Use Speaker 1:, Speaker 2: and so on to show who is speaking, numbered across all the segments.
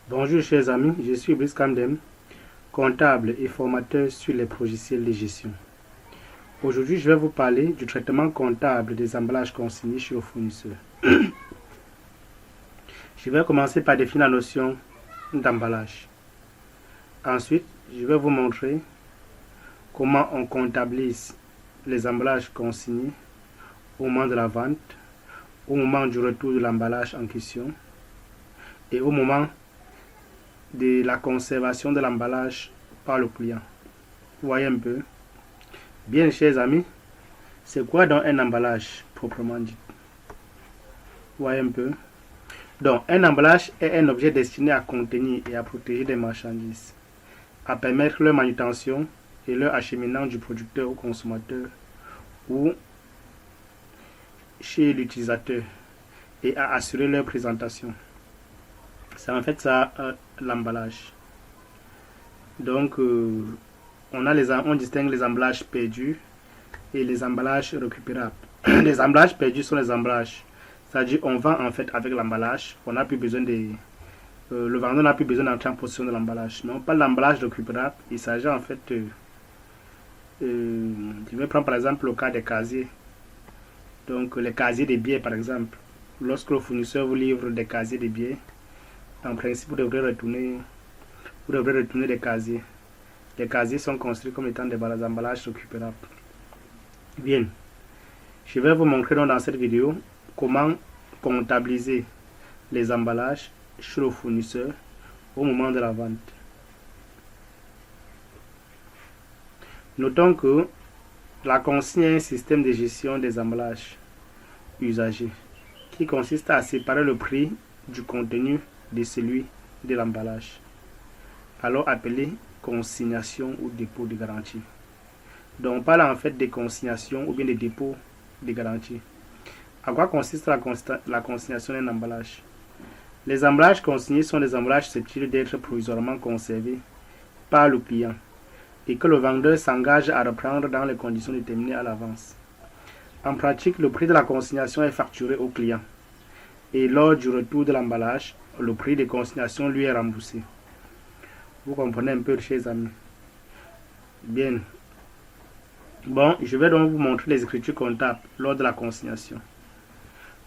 Speaker 1: Bonjour chers amis, je suis Brice Kamdem, comptable et formateur sur les logiciels de gestion. Aujourd'hui, je vais vous parler du traitement comptable des emballages consignés chez le fournisseur. Je vais commencer par définir la notion d'emballage. Ensuite, je vais vous montrer comment on comptabilise les emballages consignés au moment de la vente, au moment du retour de l'emballage en question et au moment de la conservation de l'emballage par le client. Vous voyez un peu. Bien, chers amis, c'est quoi donc un emballage proprement dit? Vous voyez un peu. Donc, un emballage est un objet destiné à contenir et à protéger des marchandises, à permettre leur manutention et leur acheminement du producteur au consommateur ou chez l'utilisateur et à assurer leur présentation. C'est en fait ça l'emballage. Donc, on distingue les emballages perdus et les emballages récupérables. Les emballages perdus sont les emballages, c'est-à-dire on vend en fait avec l'emballage, on n'a plus besoin de le vendeur n'a plus besoin d'entrer en possession de l'emballage. Non, pas l'emballage récupérable. Il s'agit en fait je vais prendre par exemple le cas des casiers. Donc les casiers des billets par exemple. Lorsque le fournisseur vous livre des casiers des billets, en principe vous devrez retourner des casiers. Les casiers sont construits comme étant des emballages récupérables. Bien, je vais vous montrer donc dans cette vidéo comment comptabiliser les emballages chez le fournisseur au moment de la vente. Notons que la consigne est un système de gestion des emballages usagés qui consiste à séparer le prix du contenu de celui de l'emballage, alors appelé consignation ou dépôt de garantie. Donc on parle en fait de consignation ou bien de dépôt de garantie. À quoi consiste la consignation d'un emballage? Les emballages consignés sont des emballages susceptibles d'être provisoirement conservés par le client et que le vendeur s'engage à reprendre dans les conditions déterminées à l'avance. En pratique, le prix de la consignation est facturé au client et lors du retour de l'emballage, le prix de consignation lui est remboursé. Vous comprenez un peu, chers amis? Bien. Bon, je vais donc vous montrer les écritures comptables lors de la consignation.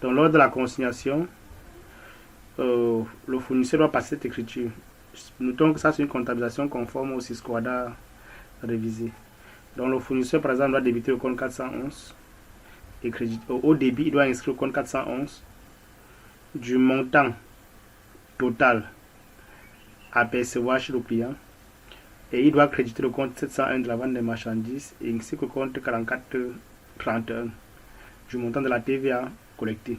Speaker 1: Donc, lors de la consignation, le fournisseur doit passer cette écriture. Notons que ça, c'est une comptabilisation conforme au SYSCOADA révisé. Donc, le fournisseur, par exemple, doit débiter le compte 411 et au débit, il doit inscrire le compte 411 du montant total à percevoir chez le client et il doit créditer le compte 701 de la vente des marchandises et ainsi que le compte 4431 du montant de la TVA collectée.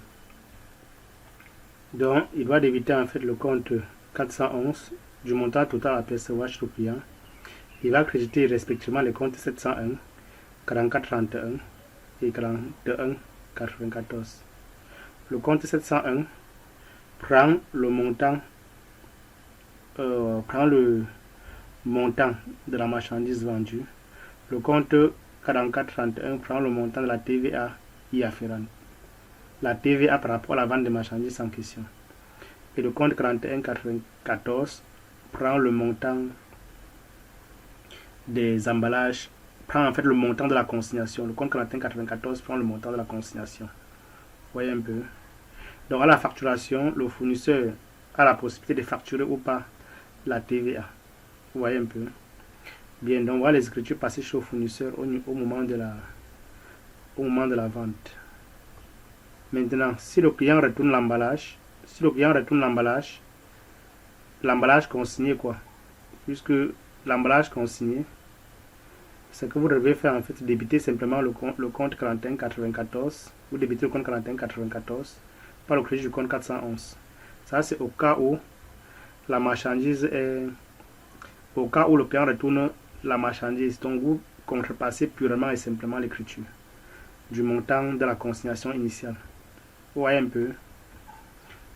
Speaker 1: Donc, il doit débiter en fait le compte 411 du montant total à percevoir chez le client. Il va créditer respectivement les comptes 701, 4431 et 4194. Le compte 701 prend le montant de la marchandise vendue. Le compte 4431 prend le montant de la TVA y afférente. La TVA par rapport à la vente des marchandises en question. Et le compte 4194 prend le montant des emballages, prend en fait le montant de la consignation. Le compte 4194 prend le montant de la consignation. Vous voyez un peu. Donc à la facturation, le fournisseur a la possibilité de facturer ou pas la TVA. Vous voyez un peu. Bien, donc voilà les écritures passées chez le fournisseur au moment de la vente. Maintenant, si le client retourne l'emballage, l'emballage consigné quoi? Puisque l'emballage consigné, ce que vous devez faire en fait, débiter simplement le compte 4194, vous débitez le compte 4194 par le crédit du compte 411. Ça c'est au cas où la marchandise est, au cas où le client retourne la marchandise, donc vous contrepassez purement et simplement l'écriture du montant de la consignation initiale. Vous voyez un peu.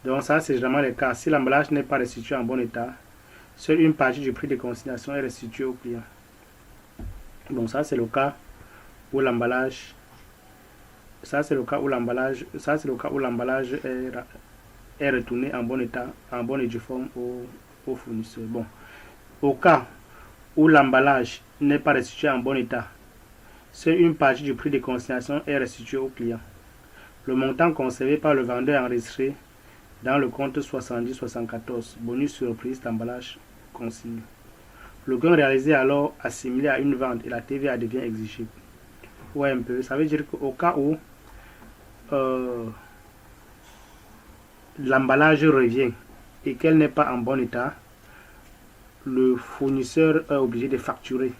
Speaker 1: Donc ça c'est généralement le cas. Si l'emballage n'est pas restitué en bon état, seule une partie du prix de consignation est restituée au client. Donc ça c'est le cas où l'emballage est retourné en bon état, en bonne et due forme au fournisseur. Bon, au cas où l'emballage n'est pas restitué en bon état, seule une partie du prix de consignation est restituée au client. Le montant conservé par le vendeur est enregistré dans le compte 70-74, bonus surprise d'emballage consigné. Le gain réalisé alors assimilé à une vente et la TVA devient exigible. Ouais, un peu. Ça veut dire qu'au cas où l'emballage revient et qu'elle n'est pas en bon état, le fournisseur est obligé de facturer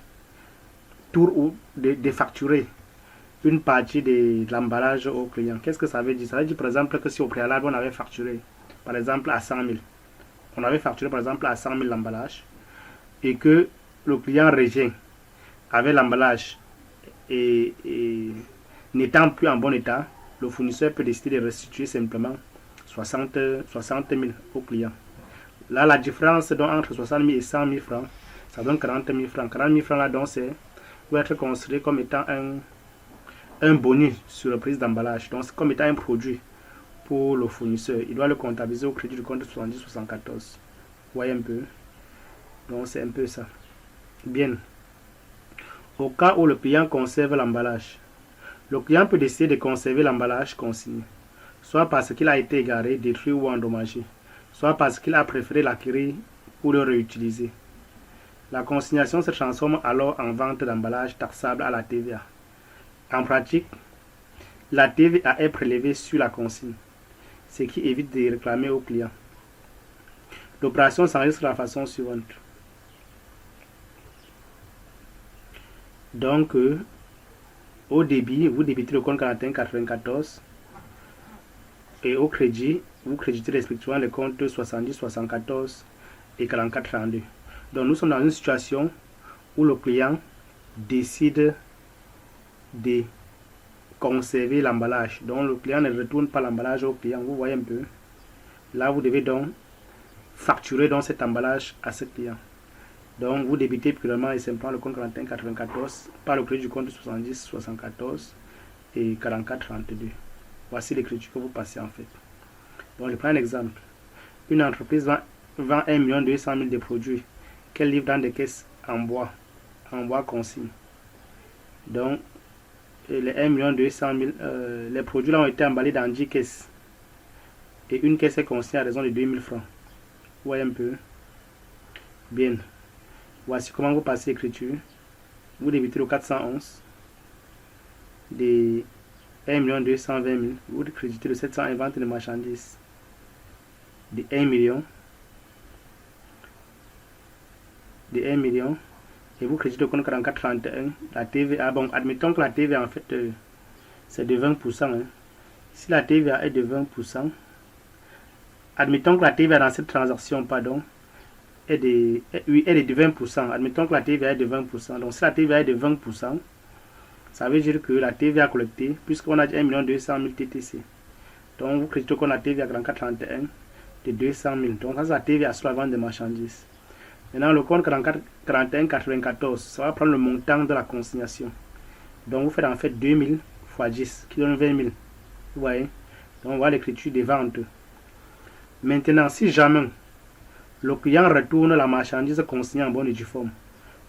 Speaker 1: ou de facturer une partie de l'emballage au client. Qu'est-ce que ça veut dire? Ça veut dire par exemple que si au préalable on avait facturé par exemple à 100 000, on avait facturé par exemple à 100 000 l'emballage et que le client revient avec l'emballage et n'étant plus en bon état, le fournisseur peut décider de restituer simplement 60 000 au client. Là, la différence donc, entre 60 000 et 100 000 francs, ça donne 40 000 francs. 40 000 francs là, donc, c'est peut être considéré comme étant un bonus sur le prix d'emballage. Donc, c'est comme étant un produit pour le fournisseur. Il doit le comptabiliser au crédit du compte 70-74. Vous voyez un peu. Donc, c'est un peu ça. Bien. Au cas où le client conserve l'emballage, le client peut décider de conserver l'emballage consigné, soit parce qu'il a été égaré, détruit ou endommagé, soit parce qu'il a préféré l'acquérir ou le réutiliser. La consignation se transforme alors en vente d'emballage taxable à la TVA. En pratique, la TVA est prélevée sur la consigne, ce qui évite de réclamer au client. L'opération s'enregistre de la façon suivante. Donc, au débit, vous débitez le compte 4194 et au crédit, vous créditez respectivement les comptes 70-74 et 44-32. Donc, nous sommes dans une situation où le client décide de conserver l'emballage. Donc, le client ne retourne pas l'emballage au client. Vous voyez un peu. Là, vous devez donc facturer donc cet emballage à ce client. Donc, vous débitez purement et simplement le compte 4194 par le crédit du compte 70-74 et 44-32. Voici l'écriture que vous passez en fait. Donc, je prends un exemple. Une entreprise vend 1 200 000 de produits qu'elle livre dans des caisses en bois consigne. Donc, les 1 200 000, les produits là ont été emballés dans 10 caisses. Et une caisse est consignée à raison de 2000 francs. Vous voyez un peu. Bien. Voici comment vous passez l'écriture. Vous débitez le 411 des 1 220 000. Vous créditez le 700 vente de marchandises de 1 million. De 1 million. Et vous créditez le compte 4431. La TVA, bon, admettons que la TVA en fait c'est de 20%. Hein. Si la TVA est de 20%, admettons que la TVA dans cette transaction, pardon, est de 20%. Admettons que la TVA est de 20%. Donc si la TVA est de 20%, ça veut dire que la TVA collectée, puisqu'on a dit 1 200 000 TTC, donc vous créditez qu'on a la TVA 4431 de 200 000. Donc ça c'est la TVA sur la vente de marchandises. Maintenant le compte 4194, ça va prendre le montant de la consignation. Donc vous faites en fait 2000 fois 10 qui donne 20 000. Vous voyez. Donc on voit l'écriture des ventes. Maintenant si jamais le client retourne la marchandise consignée en bonne et due forme,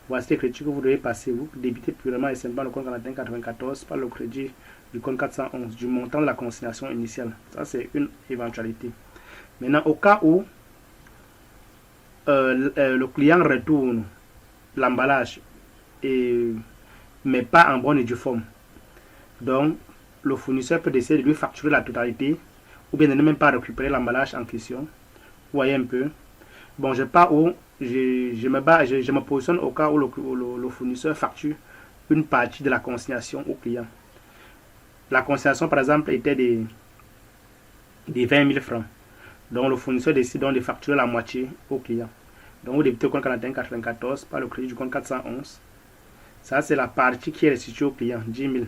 Speaker 1: voici l'écriture que vous devez passer. Vous débitez purement et simplement le compte 4194 par le crédit du compte 411 du montant de la consignation initiale. Ça c'est une éventualité. Maintenant au cas où le client retourne l'emballage mais pas en bonne et due forme, donc le fournisseur peut décider de lui facturer la totalité ou bien de ne même pas récupérer l'emballage en question. Vous voyez un peu. Bon, je me positionne au cas où le fournisseur facture une partie de la consignation au client. La consignation par exemple était de 20 000 francs. Donc le fournisseur décide donc de facturer la moitié au client. Donc vous débitez le compte 4194 par le crédit du compte 411. Ça c'est la partie qui est restituée au client, 10 000.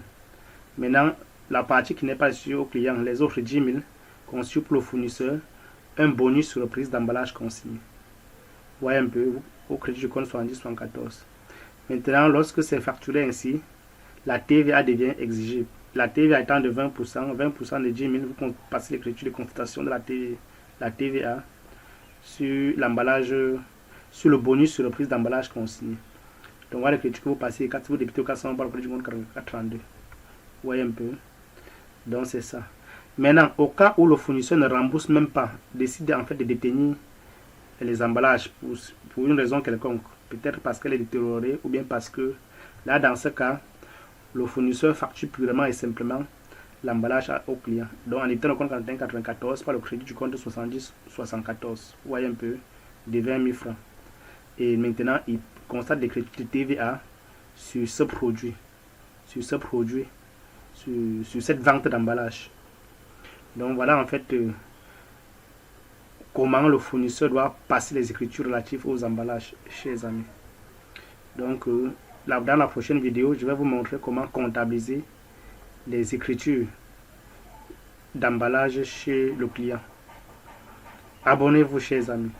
Speaker 1: Maintenant, la partie qui n'est pas restituée au client, les autres 10 000, constituent pour le fournisseur un bonus sur le prix d'emballage consigné. Vous voyez un peu, au crédit du compte 70-74. Maintenant, lorsque c'est facturé ainsi, la TVA devient exigible. La TVA étant de 20%, 20% de 10 000, vous passez l'écriture de constatation de la TVA sur l'emballage, sur le bonus sur le prix d'emballage consigné. Donc voilà l'écriture que vous passez, quand vous débutez au 400 par le prix du compte 432. Vous voyez un peu. Donc c'est ça. Maintenant, au cas où le fournisseur ne rembourse même pas, décide en fait de détenir les emballages pour une raison quelconque, peut-être parce qu'elle est détériorée ou bien parce que là dans ce cas, le fournisseur facture purement et simplement l'emballage au client. Donc en étant le compte 9194 par le crédit du compte 7074, vous voyez un peu, de 20 000 francs. Et maintenant, il constate des crédits de TVA sur ce produit, sur cette vente d'emballage. Donc voilà en fait comment le fournisseur doit passer les écritures relatives aux emballages, chers amis. Donc dans la prochaine vidéo, je vais vous montrer comment comptabiliser les écritures d'emballage chez le client. Abonnez-vous, chers amis.